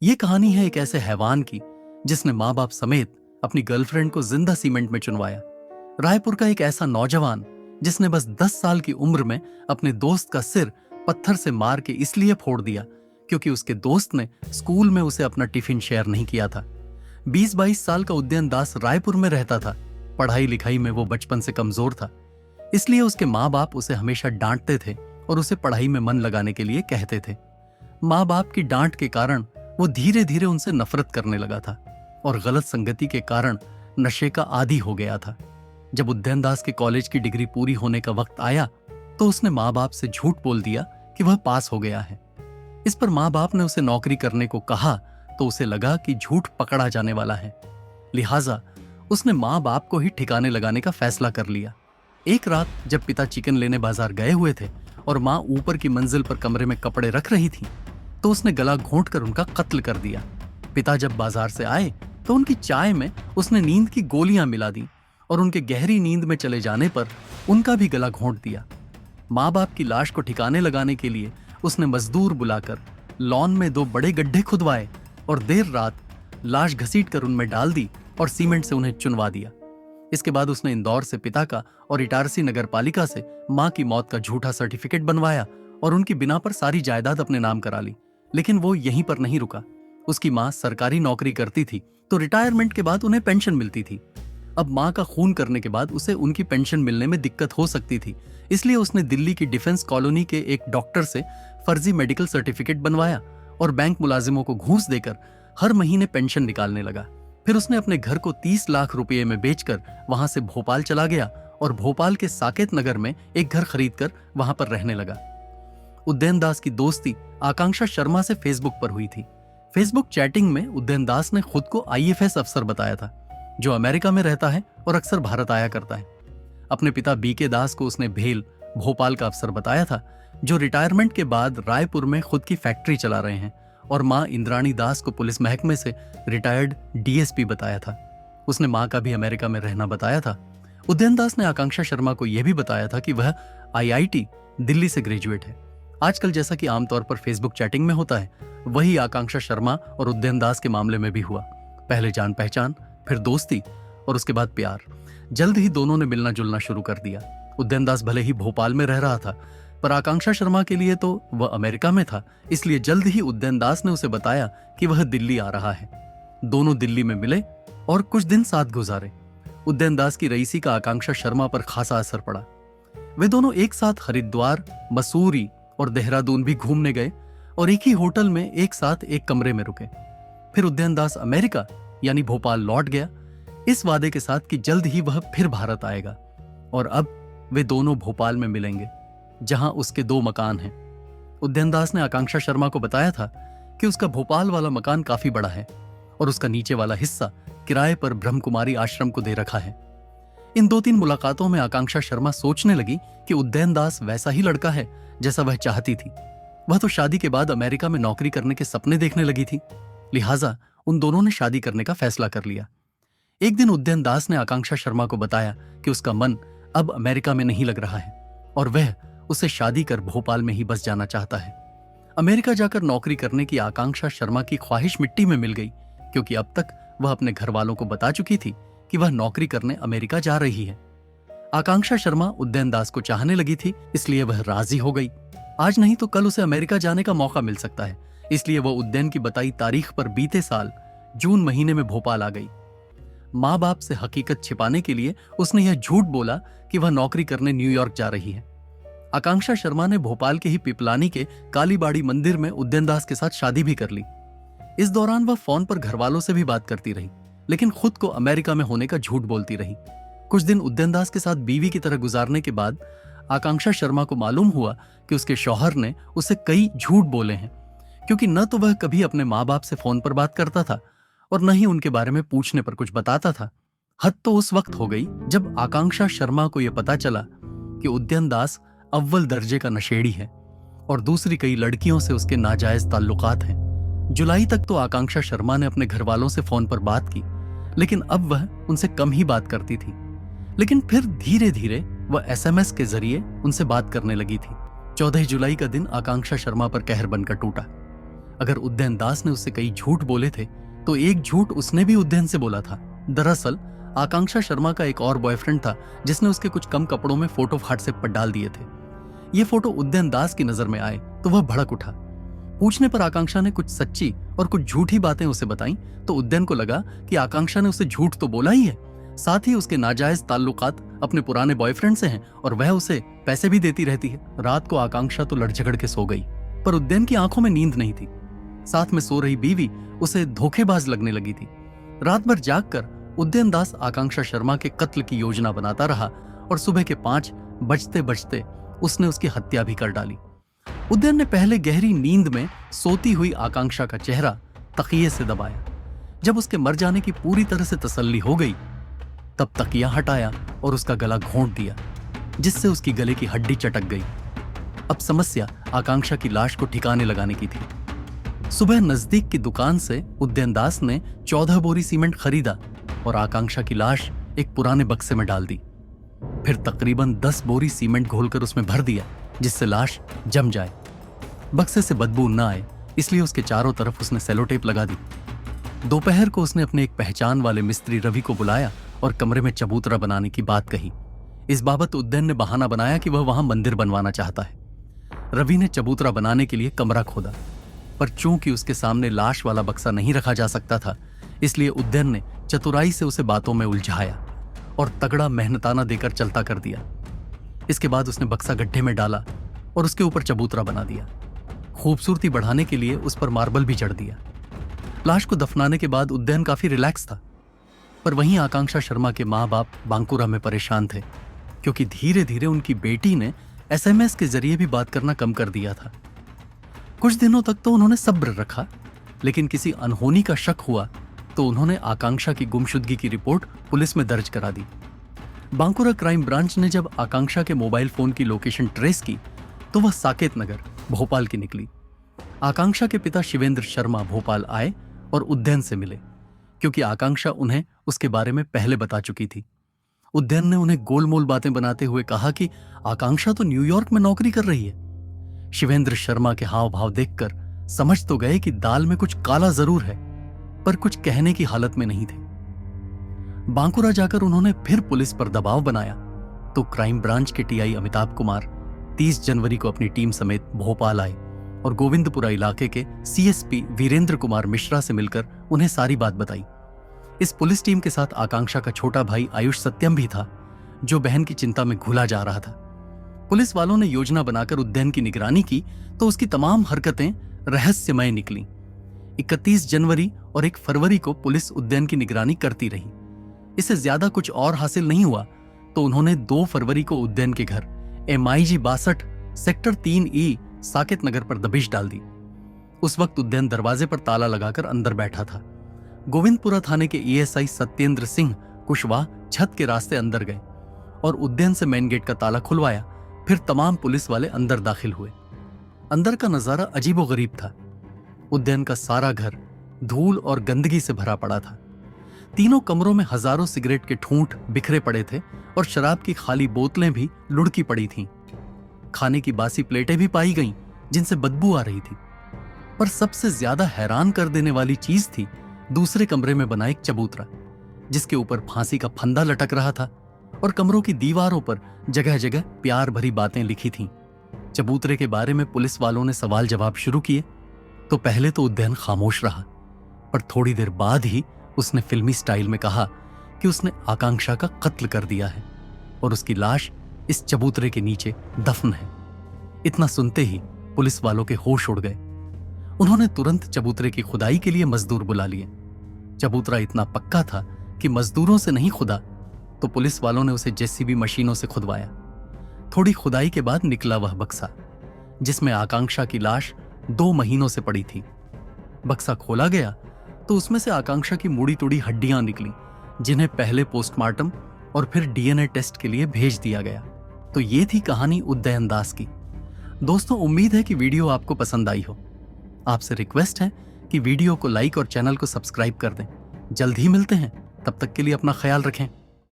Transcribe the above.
ये कहानी है एक ऐसे हैवान की जिसने माँ बाप समेत अपनी गर्लफ्रेंड को जिंदा सीमेंट में चुनवाया। रायपुर का एक ऐसा नौजवान जिसने बस 10 साल की उम्र में अपने दोस्त का सिर पत्थर से मार के इसलिए फोड़ दिया क्योंकि उसके दोस्त ने स्कूल में उसे अपना टिफिन शेयर नहीं किया था। 20-22 साल का उदयन दास रायपुर में रहता था। पढ़ाई लिखाई में वो बचपन से कमजोर था, इसलिए उसके माँ बाप उसे हमेशा डांटते थे और उसे पढ़ाई में मन लगाने के लिए कहते थे। माँ बाप की डांट के कारण वो धीरे धीरे उनसे नफरत करने लगा था और गलत संगति के कारण नशे का आदी हो गया था। जब उदयन दास के कॉलेज की डिग्री पूरी होने का वक्त आया तो उसने माँ बाप से झूठ बोल दिया कि वह पास हो गया है। इस पर माँ बाप ने उसे नौकरी करने को कहा तो उसे लगा कि झूठ पकड़ा जाने वाला है, लिहाजा उसने माँ बाप को ही ठिकाने लगाने का फैसला कर लिया। एक रात जब पिता चिकन लेने बाजार गए हुए थे और माँ ऊपर की मंजिल पर कमरे में कपड़े रख रही थी तो उसने गला घोंट कर उनका कत्ल कर दिया। पिता जब बाजार से आए तो उनकी चाय में उसने नींद की गोलियां मिला दी और उनके गहरी नींद में चले जाने पर उनका भी गला घोंट दिया। माँ बाप की लाश को ठिकाने लगाने के लिए उसने मजदूर बुलाकर लॉन में 2 बड़े गड्ढे खुदवाए और देर रात लाश घसीटकर उनमें डाल दी और सीमेंट से उन्हें चुनवा दिया। इसके बाद उसने इंदौर से पिता का और इटारसी नगर पालिका से माँ की मौत का झूठा सर्टिफिकेट बनवाया और उनकी बिना पर सारी जायदाद अपने नाम करा ली। लेकिन वो यहीं पर नहीं रुका। उसकी माँ सरकारी नौकरी करती थी तो रिटायरमेंट के बाद उन्हें पेंशन मिलती थी। अब माँ का खून करने के बाद उसे उनकी पेंशन मिलने में दिक्कत हो सकती थी, इसलिए उसने दिल्ली की डिफेंस कॉलोनी के एक डॉक्टर से फर्जी मेडिकल सर्टिफिकेट बनवाया और बैंक मुलाजिमों को घूस देकर हर महीने पेंशन निकालने लगा। फिर उसने अपने घर को 30 लाख रुपए में बेचकर वहां से भोपाल चला गया और भोपाल के साकेत नगर में एक घर खरीदकर वहां पर रहने लगा। उदयन दास की दोस्ती आकांक्षा शर्मा से फेसबुक पर हुई थी। फेसबुक चैटिंग में उदयन दास ने खुद को IFS अफसर बताया था जो अमेरिका में रहता है और अक्सर भारत आया करता है। अपने पिता BK दास को उसने भेल भोपाल का अफसर बताया था जो रिटायरमेंट के बाद रायपुर में खुद की फैक्ट्री चला रहे हैं, और माँ इंद्राणी दास को पुलिस महकमे से रिटायर्ड DSP बताया था। उसने माँ का भी अमेरिका में रहना बताया था। उदयन दास ने आकांक्षा शर्मा को यह भी बताया था कि वह IIT दिल्ली से ग्रेजुएट है। आजकल जैसा कि आमतौर पर फेसबुक चैटिंग में होता है, वही आकांक्षा शर्मा और उदयन दास के मामले में भी हुआ। पहले जान पहचान, फिर दोस्ती और उसके बाद प्यार। जल्द ही दोनों ने मिलना जुलना शुरू कर दिया। उदयन दास भले ही भोपाल में रह रहा था, पर आकांक्षा शर्मा के लिए तो वह अमेरिका में था, इसलिए जल्द ही उदयन दास ने उसे बताया कि वह दिल्ली आ रहा है। दोनों दिल्ली में मिले और कुछ दिन साथ गुजारे। उदयन दास की रईसी का आकांक्षा शर्मा पर खासा असर पड़ा। वे दोनों एक साथ हरिद्वार, मसूरी और देहरादून भी घूमने गए और एक ही होटल में एक साथ एक कमरे में रुके। फिर उदयन दास अमेरिका यानी भोपाल लौट गया, इस वादे के साथ कि जल्द ही वह फिर भारत आएगा। और अब वे दोनों भोपाल में मिलेंगे जहां उसके 2 मकान हैं। उदयन दास ने आकांक्षा शर्मा को बताया था कि उसका भोपाल वाला मकान काफी बड़ा है और उसका नीचे वाला हिस्सा किराए पर ब्रह्मकुमारी आश्रम को दे रखा है। इन 2-3 मुलाकातों में आकांक्षा शर्मा सोचने लगी कि उदयन दास वैसा ही लड़का है जैसा वह चाहती थी। वह तो शादी के बाद अमेरिका में नौकरी करने के सपने देखने लगी थी, लिहाजा उन दोनों ने शादी करने का फैसला कर लिया। एक दिन उदयन दास ने आकांक्षा शर्मा को बताया कि उसका मन अब अमेरिका में नहीं लग रहा है और वह उससे शादी कर भोपाल में ही बस जाना चाहता है। अमेरिका जाकर नौकरी करने की आकांक्षा शर्मा की ख्वाहिश मिट्टी में मिल गई, क्योंकि अब तक वह अपने घर वालों को बता चुकी थी कि वह नौकरी करने अमेरिका जा रही है। आकांक्षा शर्मा उदयन दास को चाहने लगी थी, इसलिए वह राजी हो गई। आज नहीं तो कल उसे अमेरिका जाने का मौका मिल सकता है, इसलिए वह उदयन की बताई तारीख पर बीते साल जून महीने में भोपाल आ गई। माँ बाप से हकीकत छिपाने के लिए उसने यह झूठ बोला कि वह नौकरी करने न्यूयॉर्क जा रही है। आकांक्षा शर्मा ने भोपाल के ही पिपलानी के कालीबाड़ी मंदिर में उदयन दास के साथ शादी भी कर ली। इस दौरान वह फोन पर घर वालों से भी बात करती रही, लेकिन खुद को अमेरिका में होने का झूठ बोलती रही। कुछ दिन उदयन दास के साथ बीवी की तरह गुजारने के बाद आकांक्षा शर्मा को मालूम हुआ कि उसके शौहर ने उसे कई झूठ बोले हैं, क्योंकि न तो वह कभी अपने माँ बाप से फोन पर बात करता था और न ही उनके बारे में पूछने पर कुछ बताता था। हद तो उस वक्त हो गई जब आकांक्षा शर्मा को यह पता चला कि उदयन दास अव्वल दर्जे का नशेड़ी है और दूसरी कई लड़कियों से उसके नाजायज ताल्लुकात हैं। जुलाई तक तो आकांक्षा शर्मा ने अपने घर वालों से फोन पर बात की, लेकिन अब वह उनसे कम ही बात करती थी। लेकिन फिर धीरे धीरे वह SMS के जरिए उनसे बात करने लगी थी। 14 जुलाई का दिन आकांक्षा शर्मा पर कहर बनकर टूटा। अगर उदयन दास ने उससे कई झूठ बोले थे तो एक झूठ उसने भी उदयन से बोला था। दरअसल आकांक्षा शर्मा का एक और बॉयफ्रेंड था जिसने उसके कुछ कम कपड़ों में फोटो व्हाट्सएप पर डाल दिए थे। ये फोटो उदयन दास की नजर में आए तो वह भड़क उठा। पूछने पर आकांक्षा ने कुछ सच्ची और कुछ झूठी बातें उसे बताई तो उदयन को लगा कि आकांक्षा ने उसे झूठ तो बोला ही है, साथ ही उसके नाजायज ताल्लुकात अपने पुराने बॉयफ्रेंड से हैं और वह उसे पैसे भी देती रहती है। रात को आकांक्षा तो लड़ झगड़ के सो गई, पर उदयन की आंखों में नींद नहीं थी। साथ में सो रही बीवी उसे धोखेबाज लगने लगी थी। रात भर जागकर उदयन दास आकांक्षा शर्मा के कत्ल की योजना बनाता रहा और सुबह के 5 बजते बजते उसने उसकी हत्या भी कर डाली। उदयन ने पहले गहरी नींद में सोती हुई आकांक्षा का चेहरा तकिए से दबाया। जब उसके मर जाने की पूरी तरह से तसल्ली हो गई तब तकिया हटाया और उसका गला घोंट दिया, जिससे उसकी गले की हड्डी चटक गई। अब समस्या आकांक्षा की लाश को ठिकाने लगाने की थी। सुबह नजदीक की दुकान से उदयन दास ने 14 बोरी सीमेंट खरीदा और आकांक्षा की लाश एक पुराने बक्से में डाल दी। फिर तकरीबन 10 बोरी सीमेंट घोलकर उसमें भर दिया जिससे लाश जम जाए। बक्से से बदबू न आए इसलिए उसके चारों तरफ उसने सेलो टेप लगा दी। दोपहर को उसने अपने एक पहचान वाले मिस्त्री रवि को बुलाया और कमरे में चबूतरा बनाने की बात कही। इस बाबत उदयन ने बहाना बनाया कि वह वहां मंदिर बनवाना चाहता है। रवि ने चबूतरा बनाने के लिए कमरा खोदा, पर चूंकि उसके सामने लाश वाला बक्सा नहीं रखा जा सकता था इसलिए उदयन ने चतुराई से उसे बातों में उलझाया और तगड़ा मेहनताना देकर चलता कर दिया। इसके बाद उसने बक्सा गड्ढे में डाला और उसके ऊपर चबूतरा बना दिया। खूबसूरती बढ़ाने के लिए उस पर मार्बल भी चढ़ दिया। लाश को दफनाने के बाद उदयन काफी रिलैक्स था, पर वहीं आकांक्षा शर्मा के माँ बाप बांकुरा में परेशान थे क्योंकि धीरे धीरे उनकी बेटी ने SMS के जरिए भी बात करना कम कर दिया था। कुछ दिनों तक तो उन्होंने सब्र रखा, लेकिन किसी अनहोनी का शक हुआ तो उन्होंने आकांक्षा की गुमशुदगी की रिपोर्ट पुलिस में दर्ज करा दी। बांकुरा क्राइम ब्रांच ने जब आकांक्षा के मोबाइल फोन की लोकेशन ट्रेस की तो वह साकेत नगर भोपाल की निकली। आकांक्षा के पिता शिवेंद्र शर्मा भोपाल आए और उदयन से मिले क्योंकि आकांक्षा उन्हें उसके बारे में पहले बता चुकी थी। उदयन ने उन्हें गोलमोल बातें बनाते हुए कहा कि आकांक्षा तो न्यूयॉर्क में नौकरी कर रही है। शिवेंद्र शर्मा के हाव भाव देखकर समझ तो गए कि दाल में कुछ काला जरूर है, पर कुछ कहने की हालत में नहीं थे। बांकुरा जाकर उन्होंने फिर पुलिस पर दबाव बनाया तो क्राइम ब्रांच के TI अमिताभ कुमार 30 जनवरी को अपनी टीम समेत भोपाल आए और गोविंदपुरा इलाके के CSP वीरेंद्र कुमार मिश्रा से मिलकर उन्हें सारी बात बताई। इस पुलिस टीम के साथ आकांक्षा का छोटा भाई आयुष सत्यम भी था, जो बहन की चिंता में घुला जा रहा था। पुलिस वालों ने योजना बनाकर उदयन की निगरानी की तो उसकी तमाम हरकतें रहस्यमय निकली। 31 जनवरी और 1 फरवरी को पुलिस उदयन की निगरानी करती रही। इससे ज्यादा कुछ और हासिल नहीं हुआ तो उन्होंने 2 फरवरी को उदयन के घर MIG 62 sector 3E Saket Nagar पर दबिश डाल दी। उस वक्त उदयन दरवाजे पर ताला लगाकर अंदर बैठा था। गोविंदपुरा थाने के ESI सत्येंद्र सिंह कुशवाहा छत के रास्ते अंदर गए और उदयन से मेन गेट का ताला खुलवाया। फिर तमाम पुलिस वाले अंदर दाखिल हुए। अंदर का नजारा अजीबोगरीब था। उदयन का सारा घर धूल और गंदगी से भरा पड़ा था। तीनों कमरों में हजारों सिगरेट के ठूंठ बिखरे पड़े थे और शराब की खाली बोतलें भी लुढ़की पड़ी थीं। खाने की बासी प्लेटें भी पाई गईं जिनसे बदबू आ रही थी। पर सबसे ज्यादा हैरान कर देने वाली चीज थी दूसरे कमरे में बना एक चबूतरा, जिसके ऊपर फांसी का फंदा लटक रहा था और कमरों की दीवारों पर जगह जगह प्यार भरी बातें लिखी थीं। चबूतरे के बारे में पुलिस वालों ने सवाल जवाब शुरू किए तो पहले तो उदयन खामोश रहा, पर थोड़ी देर बाद ही उसने फिल्मी स्टाइल में कहा कि उसने आकांक्षा का कत्ल कर दिया है और उसकी लाश इस चबूतरे के नीचे दफन है। इतना सुनते ही पुलिस वालों के होश उड़ गए। उन्होंने तुरंत चबूतरे की खुदाई के लिए मजदूर बुला लिए। चबूतरा इतना पक्का था कि मजदूरों से नहीं खुदा तो पुलिस वालों ने उसे JCB मशीनों से खुदवाया। थोड़ी खुदाई के बाद निकला वह बक्सा जिसमें आकांक्षा की लाश 2 महीनों से पड़ी थी। बक्सा खोला गया तो उसमें से आकांक्षा की मुड़ी तुड़ी हड्डियां निकली, जिन्हें पहले पोस्टमार्टम और फिर DNA टेस्ट के लिए भेज दिया गया। तो ये थी कहानी उदयन दास की। दोस्तों, उम्मीद है कि वीडियो आपको पसंद आई हो। आपसे रिक्वेस्ट है कि वीडियो को लाइक और चैनल को सब्सक्राइब कर दें। जल्द ही मिलते हैं, तब तक के लिए अपना ख्याल रखें।